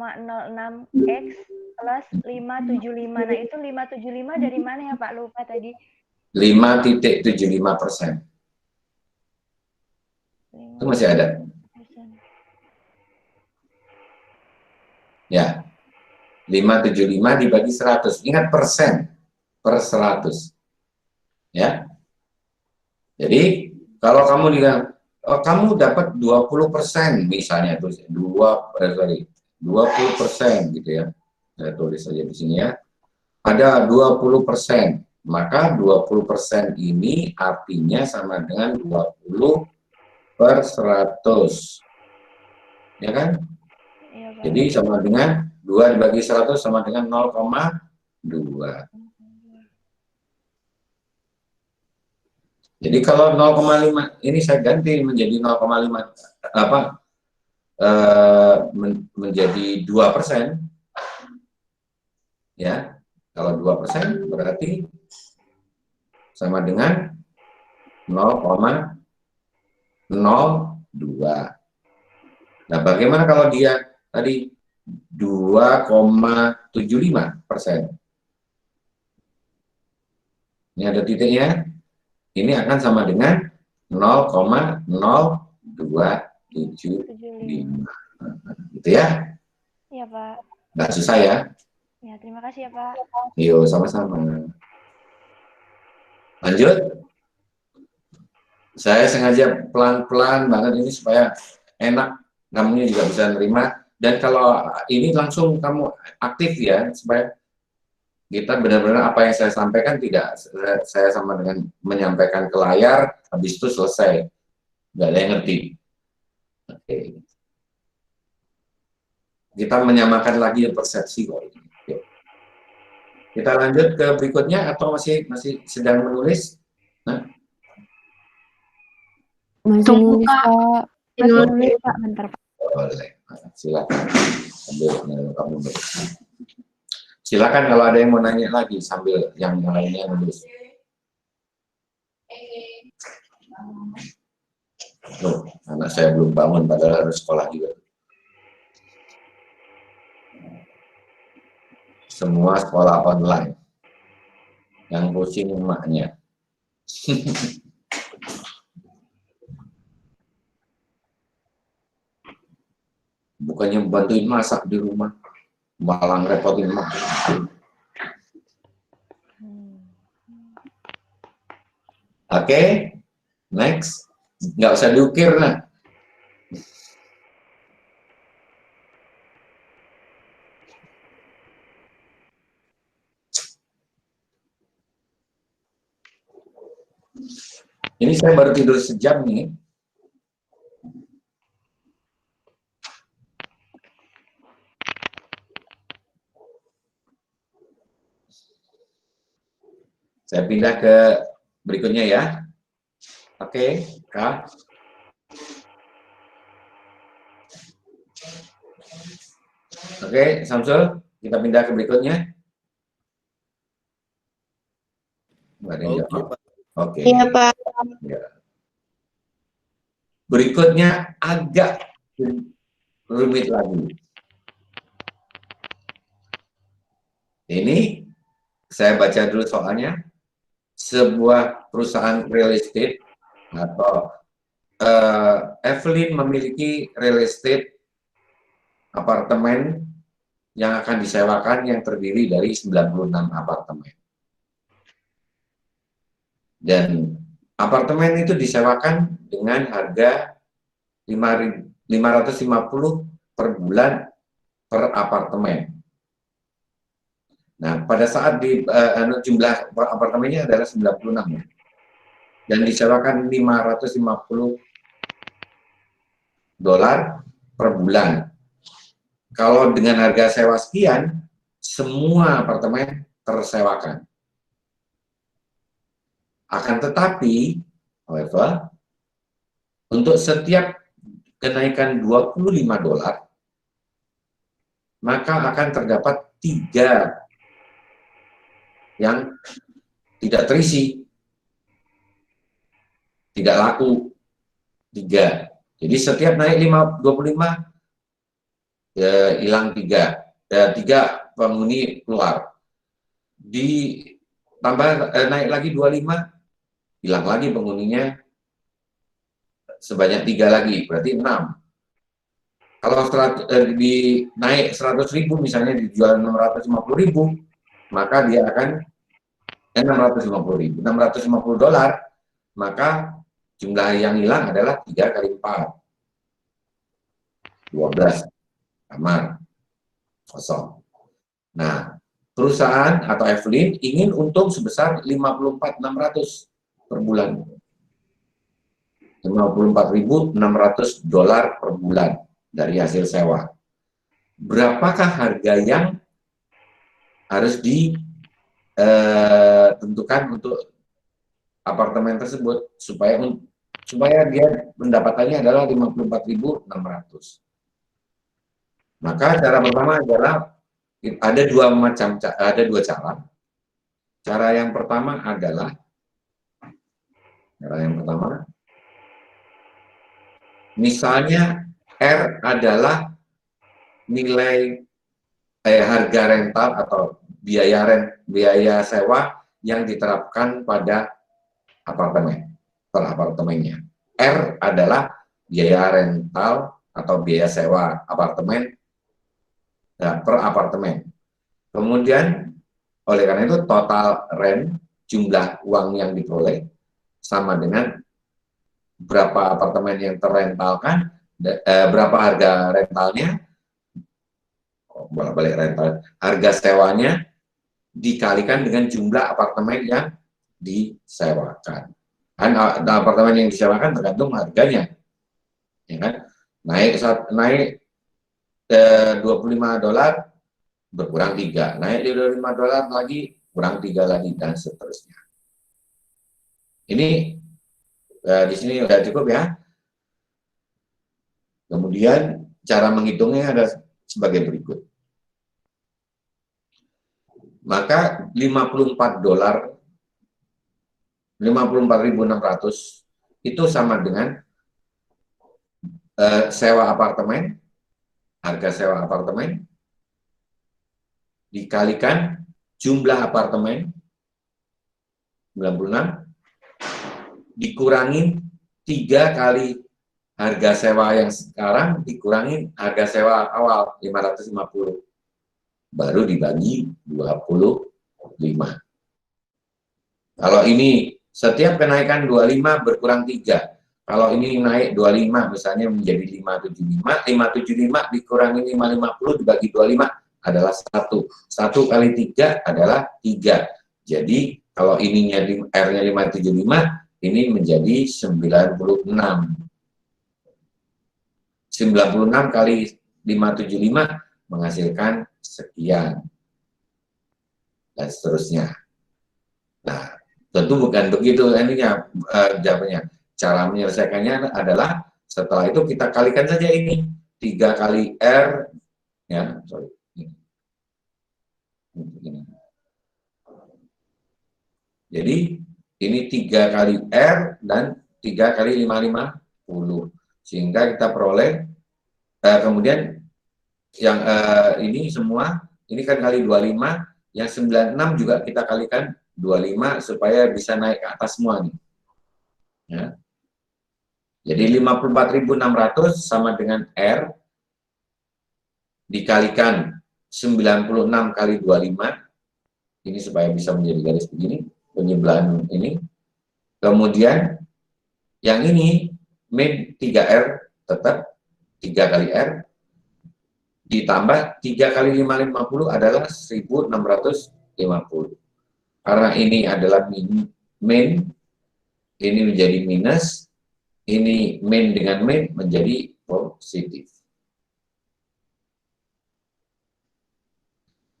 0,06X plus 575. Nah, itu 575 dari mana ya Pak? Lupa tadi. 5,75%. Itu masih ada. Ya. 575 dibagi 100. Ingat persen per 100. Ya. Jadi, kalau kamu bilang, oh, kamu dapat 20% misalnya, tuh 20% gitu ya. Saya tulis saja di sini ya. Ada 20%. Maka 20% ini artinya sama dengan 20 per 100. Ya kan? Iya, Pak. Jadi sama dengan 2 dibagi 100 sama dengan 0,2. Jadi kalau 0,5 ini saya ganti menjadi 0,5 apa menjadi 2%. Ya. Kalau 2% berarti sama dengan 0,02. Nah, bagaimana kalau dia tadi 2,75%? Ini ada titiknya. Ini akan sama dengan 0,0275. Gitu ya? Iya, Pak. Nggak susah ya? Ya, terima kasih ya, Pak. Yuk, sama-sama. Lanjut. Saya sengaja pelan-pelan banget ini supaya enak, kamunya juga bisa nerima. Dan kalau ini langsung kamu aktif ya, supaya kita benar-benar apa yang saya sampaikan tidak saya sama dengan menyampaikan ke layar, habis itu selesai. Nggak ada yang ngerti. Oke. Kita menyamakan lagi persepsi kok ini. Yuk. Kita lanjut ke berikutnya atau masih sedang menulis? Nah. Masih nulis, Pak. Masih nulis, Pak. Bentar, Pak. Boleh. Silakan. Sambil kamu silakan kalau ada yang mau nanya lagi sambil yang lainnya nulis. Loh, anak saya belum bangun padahal harus sekolah juga. Semua sekolah online. Yang pusing emaknya. Bukannya bantuin masak di rumah, malah ngerepotin emak. Oke, next. Nggak usah diukir, nah. Ini saya baru tidur sejam nih. Saya pindah ke berikutnya ya. Oke, Kak. Oke, Samsul, kita pindah ke berikutnya. Oke. Iya, Pak. Ya. Berikutnya agak rumit lagi. Ini saya baca dulu soalnya. Sebuah perusahaan real estate atau Evelyn memiliki real estate apartemen yang akan disewakan yang terdiri dari 96 apartemen. Dan apartemen itu disewakan dengan harga 550 per bulan per apartemen. Nah, pada saat jumlah apartemennya adalah 96 ya. Dan disewakan 550 dolar per bulan. Kalau dengan harga sewa sekian, semua apartemen tersewakan. Akan tetapi, however, untuk setiap kenaikan 25 dolar, maka akan terdapat 3 yang tidak terisi, tidak laku, 3. Jadi setiap naik 25 hilang 3, 3 penghuni keluar, ditambah naik lagi 25, hilang lagi penghuninya sebanyak 3 lagi, berarti 6. Kalau naik 100.000 misalnya dijual 650.000, maka dia akan 650.000, $650, maka jumlah yang hilang adalah 3 kali 4, 12 kamar kosong. Nah, perusahaan atau Evelyn ingin untung sebesar 54.600 per bulan. $54.600 per bulan dari hasil sewa. Berapakah harga yang harus ditentukan untuk apartemen tersebut supaya dia pendapatannya adalah 54.600? Maka cara pertama adalah ada dua cara. Cara yang pertama misalnya R adalah nilai harga rental atau biaya sewa yang diterapkan pada apartemen per apartemennya. R adalah biaya rental atau biaya sewa apartemen per apartemen. Kemudian oleh karena itu total rent, jumlah uang yang diperoleh sama dengan berapa apartemen yang terrentalkan, berapa harga rentalnya, bolak-balik rental, harga sewanya dikalikan dengan jumlah apartemen yang disewakan. Kan apartemen yang disewakan tergantung harganya, ya kan? Naik $25 berkurang 3, naik $25 lagi kurang 3 lagi, dan seterusnya. Ini di sini udah cukup ya. Kemudian cara menghitungnya ada sebagai berikut. Maka $54.600 itu sama dengan sewa apartemen, harga sewa apartemen dikalikan jumlah apartemen 96 dikurangin 3 kali harga sewa yang sekarang dikurangin harga sewa awal 550, baru dibagi 25. Kalau ini setiap kenaikan 25 berkurang 3. Kalau ini naik 25 misalnya menjadi 575 dikurangin 550 dibagi 25 adalah 1. 1 kali 3 adalah 3. Jadi kalau ininya R-nya 575, ini menjadi 96. 96 kali 575 menghasilkan sekian. Dan seterusnya. Nah, tentu bukan begitu ininya jawabannya. Cara menyelesaikannya adalah setelah itu kita kalikan saja ini 3 kali R ya, sorry. Jadi ini 3 kali R dan 3 kali 550, sehingga kita peroleh kemudian yang ini semua ini kan kali 25, yang 96 juga kita kalikan 25 supaya bisa naik ke atas semua nih. Ya. Jadi 54.600 sama dengan R dikalikan 96 kali 25, ini supaya bisa menjadi garis begini, penyebelahan ini. Kemudian yang ini min 3R tetap 3 kali R ditambah 3 kali 550 adalah 1.650. Karena ini adalah min, ini menjadi minus, ini min dengan min menjadi positif.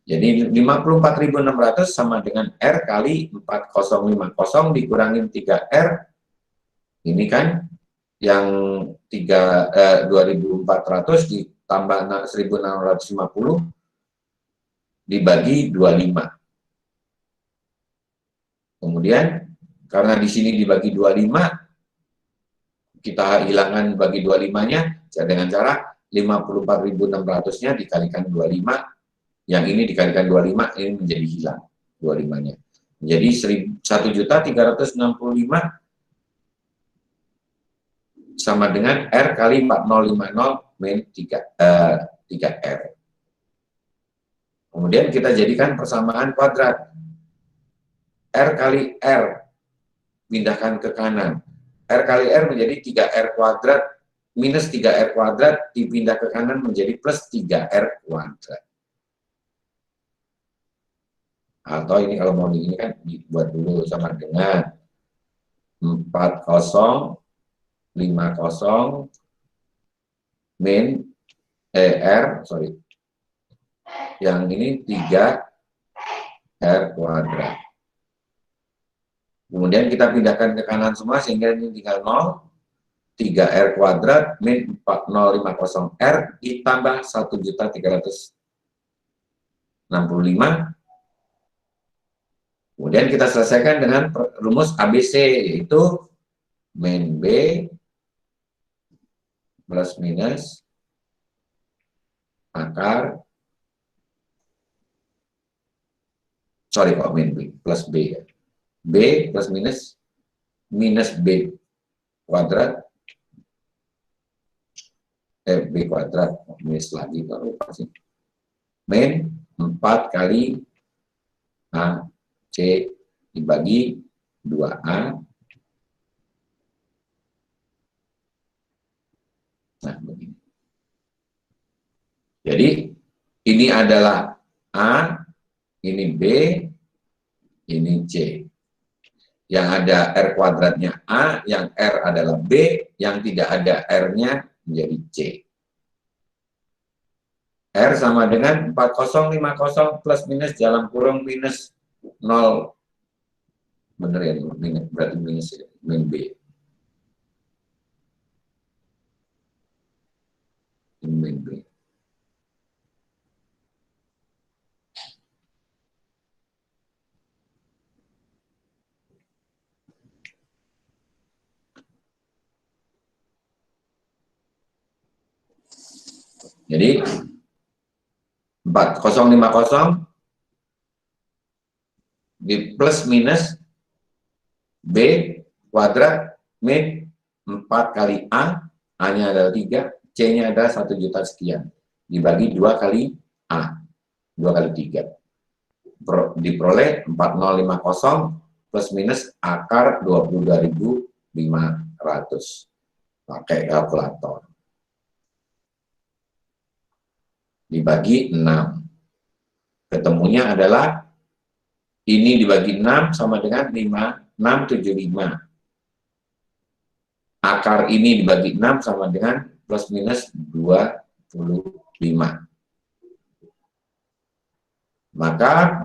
Jadi 54.600 sama dengan R kali 4050 dikurangin 3R. Ini kan yang 2.400 ditambah 1.650 dibagi 25. Kemudian karena di sini dibagi 25, kita hilangkan bagi 25-nya dengan cara 54.600-nya dikalikan 25, yang ini dikalikan 25, ini menjadi hilang 25-nya. Jadi 1.365.000 sama dengan R kali 4050 min 3R. Kemudian kita jadikan persamaan kuadrat. R kali R, pindahkan ke kanan. R kali R menjadi 3R kuadrat, minus 3R kuadrat, dipindah ke kanan menjadi plus 3R kuadrat. Atau ini kalau mau ini kan dibuat dulu sama dengan 4050 min yang ini 3R kuadrat. Kemudian kita pindahkan ke kanan semua sehingga ini tinggal 0. 3R kuadrat min 4050R ditambah 1.365. Kemudian kita selesaikan dengan rumus ABC, yaitu min B plus minus akar, min B plus B ya. B plus minus B kuadrat, B kuadrat, minus lagi kalau lupa sih. Min 4 kali A C dibagi 2A. Nah, begini. Jadi, ini adalah A, ini B, ini C. Yang ada R kuadratnya A, yang R adalah B, yang tidak ada R-nya menjadi C. R sama dengan 4050 plus minus dalam kurung minus 0. Bener ya, minus, berarti minus ya, min B. Min B. Jadi 4050 di plus minus B kuadrat min 4 kali A, A-nya adalah 3, C-nya adalah 1 juta sekian, dibagi 2 kali A, 2 kali 3. Diperoleh 4050 plus minus akar 22.500. Pakai kalkulator. Dibagi 6. Ketemunya adalah ini dibagi 6 sama dengan 675. Akar ini dibagi 6 sama dengan plus minus 25. Maka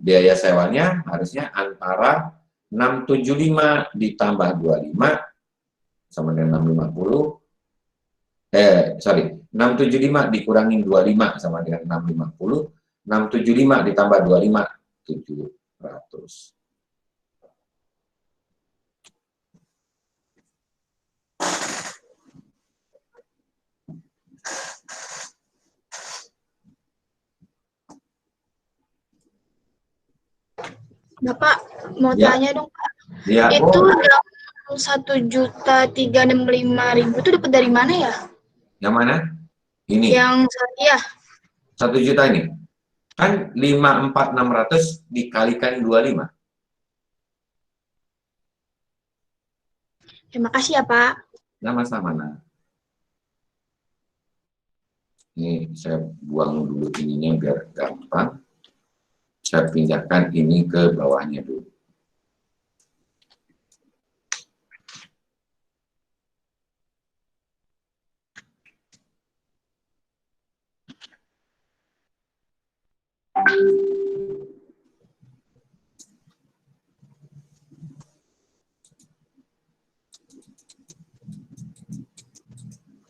biaya sewanya harusnya antara 675 ditambah 25 sama dengan 650. 675 dikurangin 25 sama dengan 650. 675 ditambah 25, 700. Bapak, mau tanya dong, Pak. Ya, itu yang 1.365.000 itu dapat dari mana ya? Yang mana? Ini. Yang ya. 1 juta ini. Kan 54.600 dikalikan 25. Terima kasih ya, Pak. Sama-sama, nah. Ini saya buang dulu ininya biar gampang. Saya pindahkan ini ke bawahnya dulu.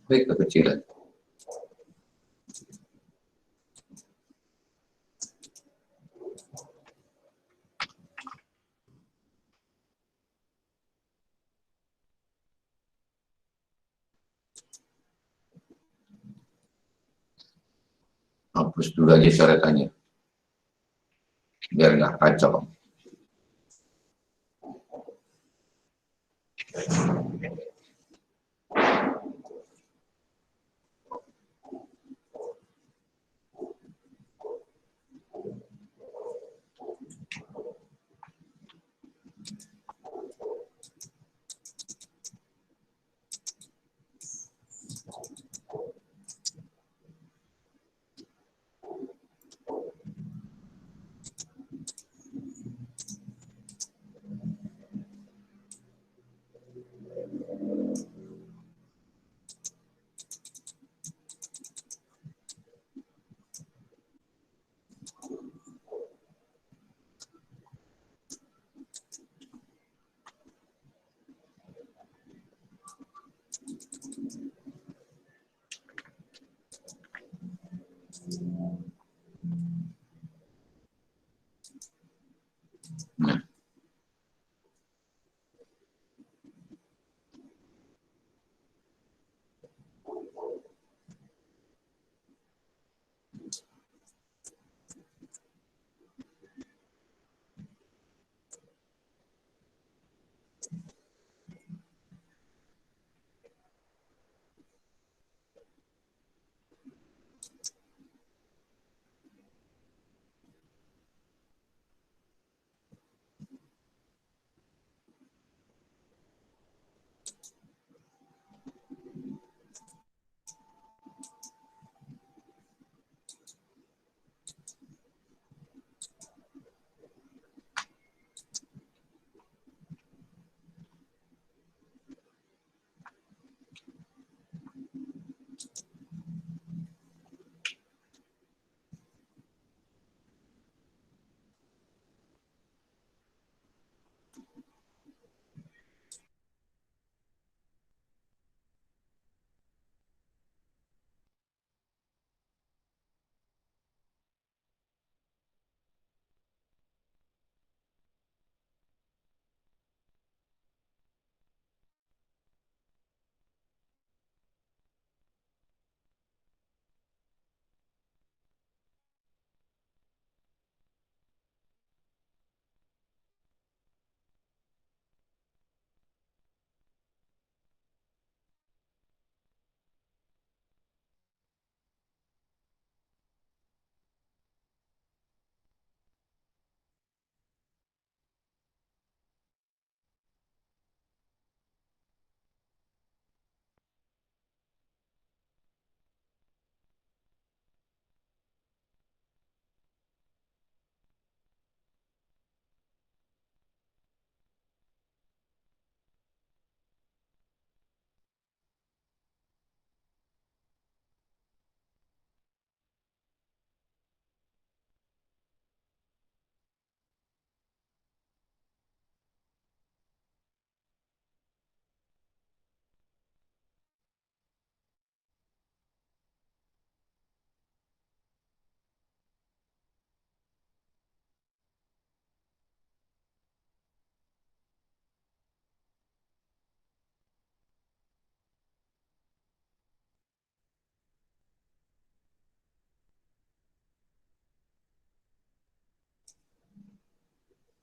Baik, kekecilan. Hapus dulu aja coretannya, biar nggak kacau. Nah,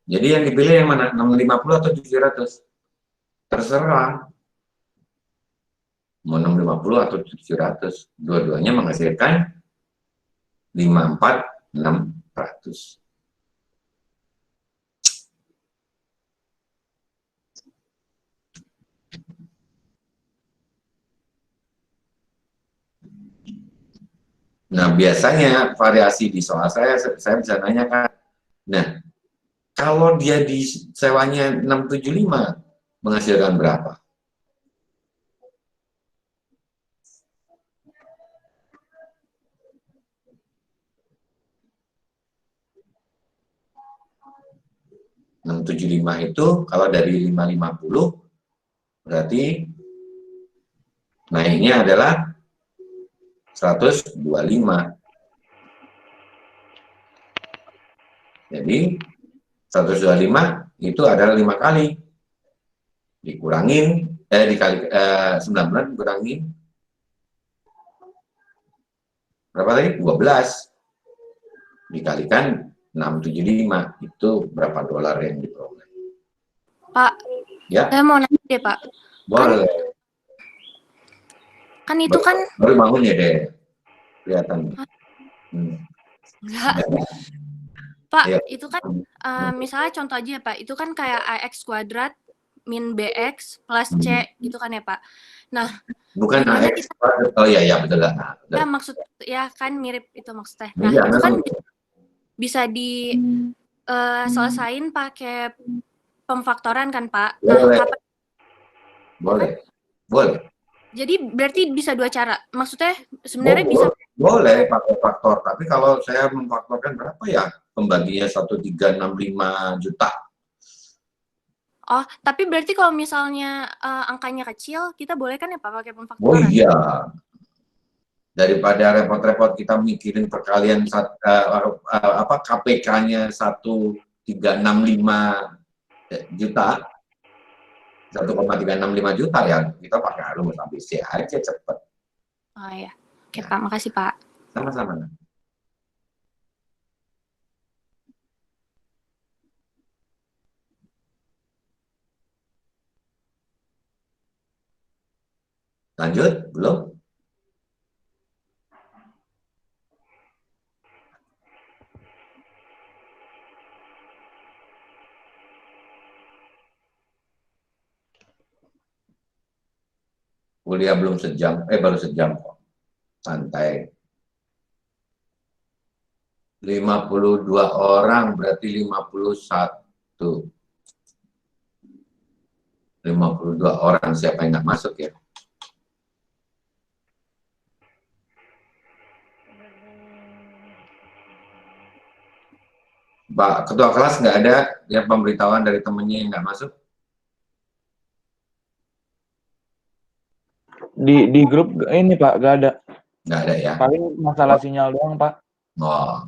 jadi yang dipilih yang mana? 650 atau 700? Terserah. Mau 650 atau 700. Dua-duanya menghasilkan 54600. Nah, biasanya variasi di soal saya bisa nanyakan, nah, kalau dia disewanya 675, menghasilkan berapa? .675 itu kalau dari 550 berarti naiknya adalah 125. Jadi 125 itu adalah 5 kali. Dikurangin dikali 19 dikurangin berapa tadi? 12. dikalikan 675, itu berapa dolar yang diperoleh? Pak, Ya, saya mau nanya deh, Pak. boleh. Kan itu kan Baru bangun ya deh, kelihatan. enggak. Ya. Pak, Iya. itu kan misalnya contoh aja ya, Pak. Itu kan kayak AX kuadrat min BX plus C gitu kan ya, Pak. Nah, Bukan gimana AX. kita, Oh iya, ya betul lah. Betul. ya maksud ya kan mirip itu maksudnya. Nah, Iya, itu kan memang. bisa di selesain pakai pemfaktoran kan, Pak. Nah, Boleh. kapan? Boleh. Boleh. Jadi berarti bisa dua cara. Maksudnya sebenarnya bisa. Boleh pakai faktor, tapi kalau saya memfaktorkan berapa ya pembaginya 1,365 juta. Oh, tapi berarti kalau misalnya angkanya kecil, kita boleh kan ya Pak pakai Oh pemfaktoran? iya, daripada repot-repot kita mikirin perkalian KPK-nya 1,365 juta, 1,365 juta ya, kita pakai rumus ABC aja cepet. Oh ya, oke Pak, makasih Pak. Sama-sama. Lanjut, belum? Kuliah belum sejam, baru sejam kok. Santai. 52 orang berarti 51. 52 orang, siapa yang nggak masuk ya? Pak Ketua kelas nggak ada yang pemberitahuan dari temennya yang nggak masuk? Di grup ini Pak, nggak ada. Nggak ada ya? Paling masalah sinyal doang Pak. Oh,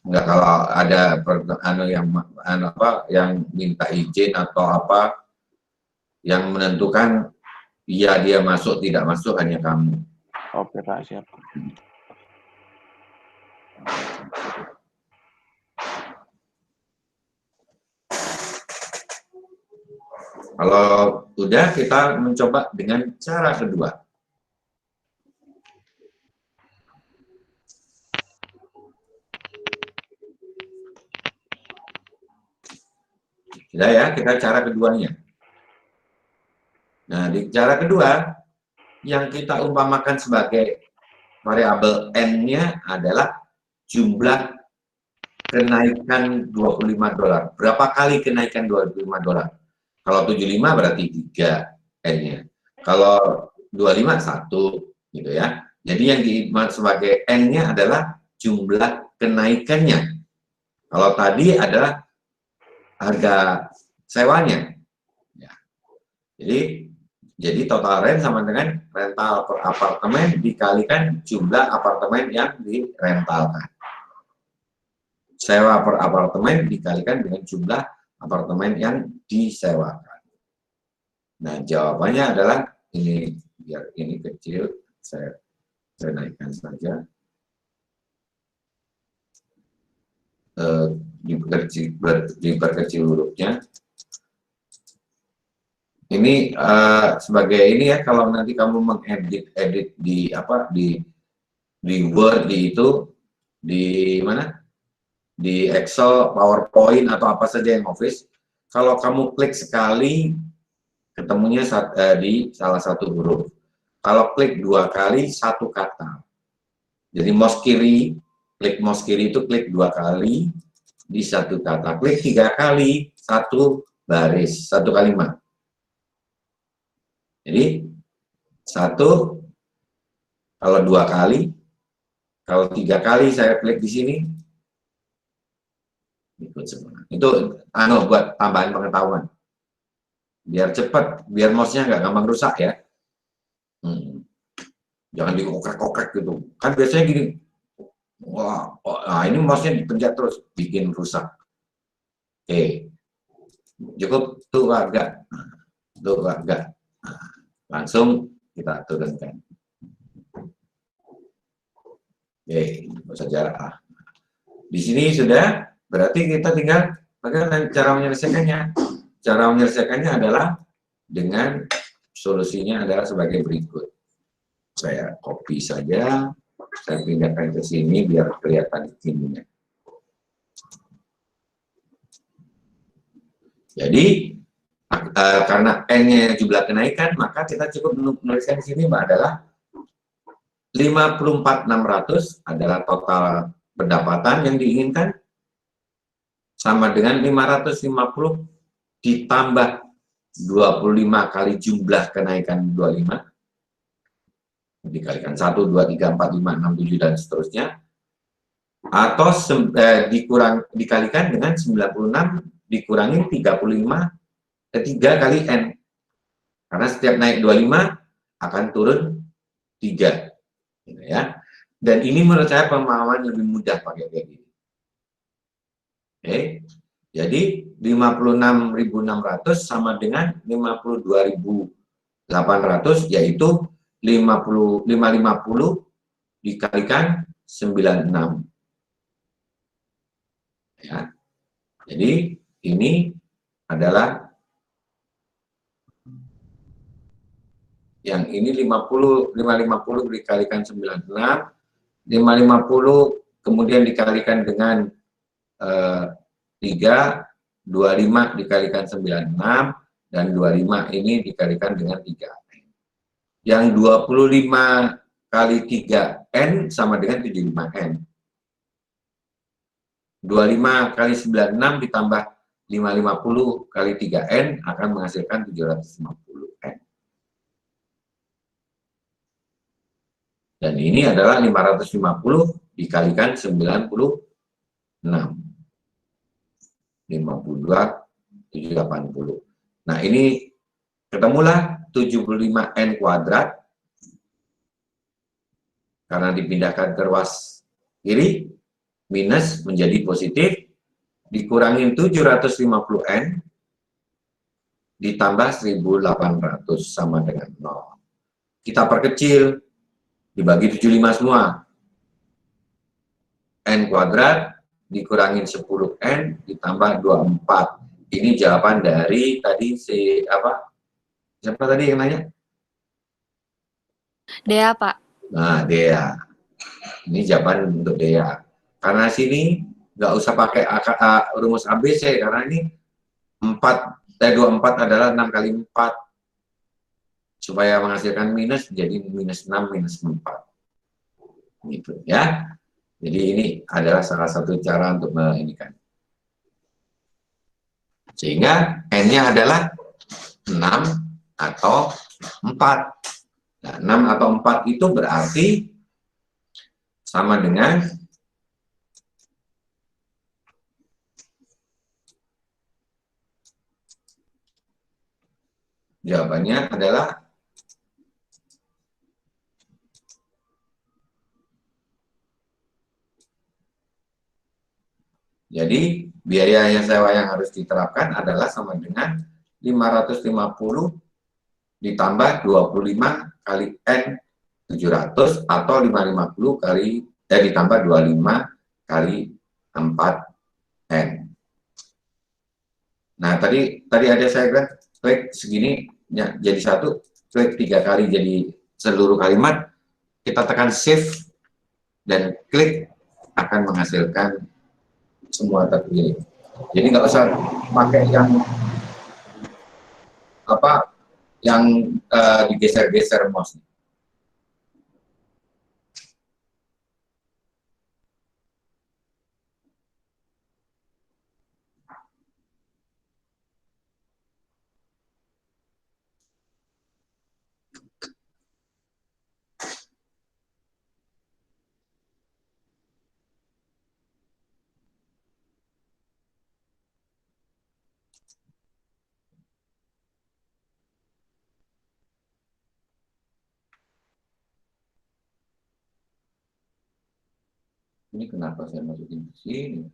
nggak, kalau ada yang minta izin atau apa yang menentukan iya dia masuk tidak masuk hanya kamu. Oke Pak, siap. Kalau udah, kita mencoba dengan cara kedua. Sudah ya, kita cara keduanya. Nah, di cara kedua, yang kita umpamakan sebagai variabel N-nya adalah jumlah kenaikan 25 dolar. Berapa kali kenaikan 25 dolar? Kalau 75 berarti 3 N-nya. Kalau 25, 1. Gitu ya. Jadi yang dimaksud sebagai N-nya adalah jumlah kenaikannya. Kalau tadi adalah harga sewanya. Ya. Jadi total rent sama dengan rental per apartemen dikalikan jumlah apartemen yang direntalkan. Sewa per apartemen dikalikan dengan jumlah apartemen yang disewakan. Nah, jawabannya adalah ini, biar ini kecil, saya naikkan saja. Diperkecil hurufnya. Ini sebagai ini ya, kalau nanti kamu mengedit di Word, di mana, di Excel, PowerPoint atau apa saja yang Office, kalau kamu klik sekali ketemunya di salah satu huruf. Kalau klik 2 kali, 1 kata. Jadi mouse kiri, klik mouse kiri itu klik 2 kali di 1 kata. Klik 3 kali, 1 baris, 1 kalimat. Jadi 1, kalau 2 kali, kalau 3 kali saya klik di sini, ikut semua. Itu buat tambahan pengetahuan. Biar cepat, biar mouse-nya nggak gampang rusak ya. Jangan dikokrek-kokrek gitu. Kan biasanya gini, wah, ini mouse-nya dipencet terus, bikin rusak. Oke, cukup tuh agak, langsung kita turunkan. Oke, nggak usah jarak. Di sini sudah, berarti kita tinggal bagaimana cara menyelesaikannya. Cara menyelesaikannya adalah dengan solusinya adalah sebagai berikut. Saya copy saja, saya pindahkan ke sini biar kelihatan ininya. Jadi karena N-nya jumlah kenaikan, maka kita cukup menuliskan di sini adalah 54.600 adalah total pendapatan yang diinginkan, sama dengan 550 ditambah 25 kali jumlah kenaikan 25, dikalikan 1, 2, 3, 4, 5, 6, 7, dan seterusnya, atau dikalikan dengan 96 dikurangi 35, 3 kali N. Karena setiap naik 25 akan turun 3. Gitu ya. Dan ini menurut saya pemahaman lebih mudah pakai kayak gini. Oke. Jadi 56.600 sama dengan 52.800, yaitu 550 dikalikan 96. Ya. Jadi ini adalah yang ini 550 dikalikan 96, 550 kemudian dikalikan dengan 3, 25 dikalikan 96, dan 25 ini dikalikan dengan 3. Yang 25 kali 3N sama dengan 75N. 25 kali 96 ditambah 550 kali 3N akan menghasilkan 750N. Dan ini adalah 550 dikalikan 96. 52, 780. Nah, ini ketemulah 75N kuadrat. Karena dipindahkan ke ruas kiri, minus menjadi positif, dikurangin 750N, ditambah 1.800 sama dengan 0. Kita perkecil, dibagi 75 semua. N kuadrat dikurangin 10N ditambah 24. Ini jawaban dari tadi siapa tadi yang nanya? Dea, Pak. Nah, Dea. Ini jawaban untuk Dea. Karena sini nggak usah pakai rumus ABC, karena ini 24 adalah 6 kali 4. Supaya menghasilkan minus, jadi minus 6, minus 4. Gitu ya. Jadi ini adalah salah satu cara untuk menginikan. Sehingga N-nya adalah 6 atau 4. Nah, 6 atau 4 itu berarti sama dengan jawabannya adalah jadi biaya yang sewa yang harus diterapkan adalah sama dengan 550 ditambah 25 kali N 700 atau 550 kali ditambah 25 kali 4 N. Nah, tadi ada saya bilang klik segini ya, jadi 1, klik 3 kali jadi seluruh kalimat, kita tekan shift dan klik akan menghasilkan semua terpilih. Jadi nggak usah pakai yang digeser-geser mouse. Ini kenapa saya masukin ke sini?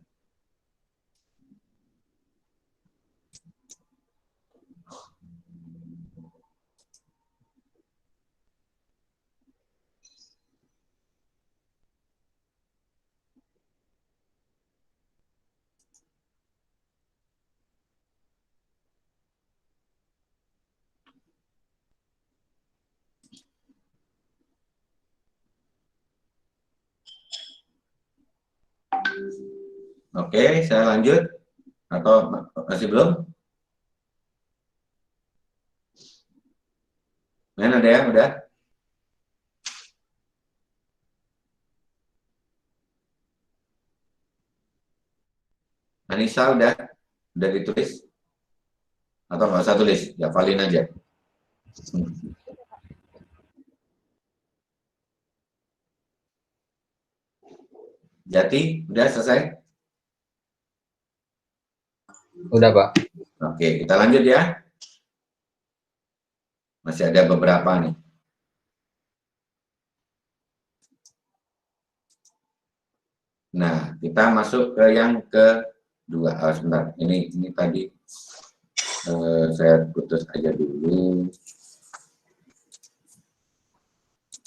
Oke, saya lanjut. Atau masih belum? Men, ada yang udah? Anissa udah ditulis? Atau nggak usah tulis, hafalin aja. Jati, udah selesai? Udah, Pak. Oke, kita lanjut ya. Masih ada beberapa nih. Nah, kita masuk ke yang kedua. Sebentar, ini tadi saya putus aja dulu.